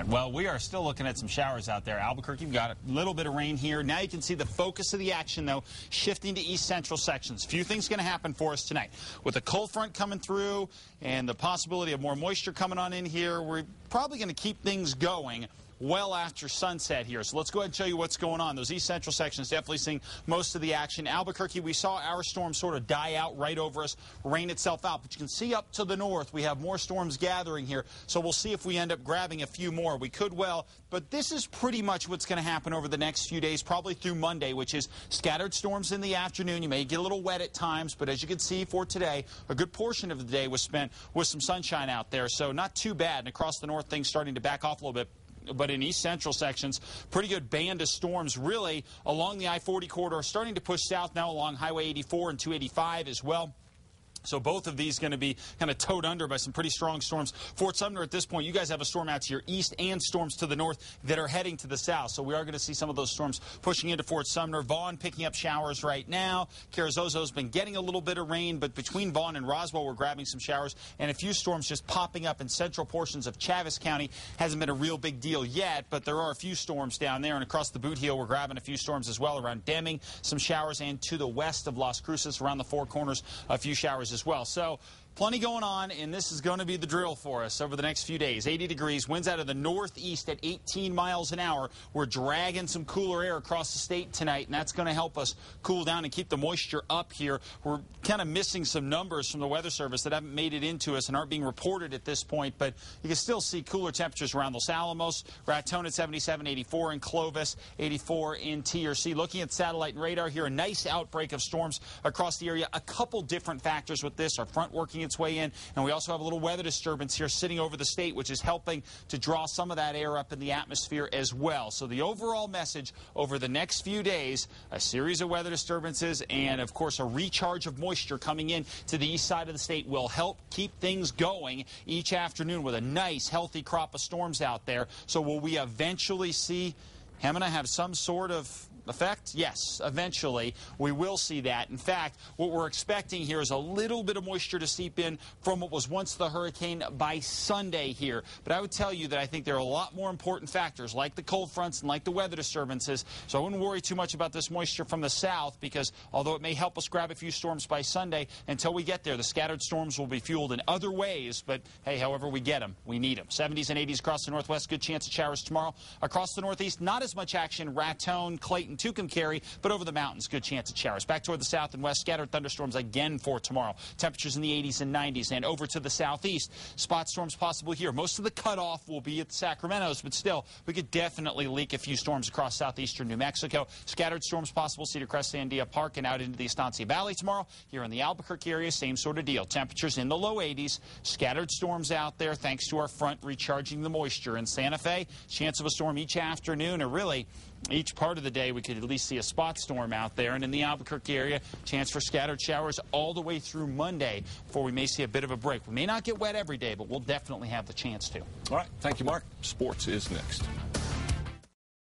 right, well, we are still looking at some showers out there. Albuquerque, we've got a little bit of rain here. Now you can see the focus of the action, though, shifting to east central sections. Few things going to happen for us tonight. With a cold front coming through and the possibility of more moisture coming on in here, we're probably going to keep things going well after sunset here. So let's go ahead and show you what's going on. Those east central sections definitely seeing most of the action. Albuquerque, we saw our storm sort of die out right over us, rain itself out. But you can see up to the north, we have more storms gathering here. So we'll see if we end up grabbing a few more. We could well, but this is pretty much what's going to happen over the next few days, probably through Monday, which is scattered storms in the afternoon. You may get a little wet at times, but as you can see for today, a good portion of the day was spent with some sunshine out there. So not too bad. And across the north, things starting to back off a little bit. But in east central sections, pretty good band of storms really along the I-40 corridor, starting to push south now along Highway 84 and 285 as well. So both of these going to be kind of towed under by some pretty strong storms. Fort Sumner at this point, you guys have a storm out to your east and storms to the north that are heading to the south. So we are going to see some of those storms pushing into Fort Sumner. Vaughn picking up showers right now. Carrizozo's been getting a little bit of rain, but between Vaughn and Roswell, we're grabbing some showers. And a few storms just popping up in central portions of Chaves County. Hasn't been a real big deal yet, but there are a few storms down there. And across the Boot Heel, we're grabbing a few storms as well around Deming. Some showers, and to the west of Las Cruces, around the Four Corners, a few showers as well. So plenty going on, and this is going to be the drill for us over the next few days. 80 degrees, winds out of the northeast at 18 miles an hour. We're dragging some cooler air across the state tonight, and that's going to help us cool down and keep the moisture up here. We're kind of missing some numbers from the Weather Service that haven't made it into us and aren't being reported at this point, but you can still see cooler temperatures around Los Alamos, Raton at 77, 84 in Clovis, 84 in TRC. Looking at satellite and radar here, a nice outbreak of storms across the area. A couple different factors with this. Our front working its way in, and we also have a little weather disturbance here sitting over the state, which is helping to draw some of that air up in the atmosphere as well. So the overall message over the next few days, a series of weather disturbances and, of course, a recharge of moisture coming in to the east side of the state will help keep things going each afternoon with a nice, healthy crop of storms out there. So will we eventually see Hemina have some sort of effect? Yes, eventually we will see that. In fact, what we're expecting here is a little bit of moisture to seep in from what was once the hurricane by Sunday here. But I would tell you that I think there are a lot more important factors like the cold fronts and like the weather disturbances. So I wouldn't worry too much about this moisture from the south, because although it may help us grab a few storms by Sunday, until we get there, the scattered storms will be fueled in other ways. But hey, however we get them, we need them. 70s and 80s across the northwest, good chance of showers tomorrow. Across the northeast, not as much action. Raton, Clayton, Tucumcari, but over the mountains, good chance of showers. Back toward the south and west, scattered thunderstorms again for tomorrow. Temperatures in the 80s and 90s, and over to the southeast, spot storms possible here. Most of the cutoff will be at the Sacramento's, but still, we could definitely leak a few storms across southeastern New Mexico. Scattered storms possible, Cedar Crest, Sandia Park, and out into the Estancia Valley tomorrow. Here in the Albuquerque area, same sort of deal. Temperatures in the low 80s, scattered storms out there thanks to our front recharging the moisture. In Santa Fe, chance of a storm each afternoon, or really each part of the day we could at least see a spot storm out there. And in the Albuquerque area, chance for scattered showers all the way through Monday before we may see a bit of a break. We may not get wet every day, but we'll definitely have the chance to. All right. Thank you, Mark. Sports is next.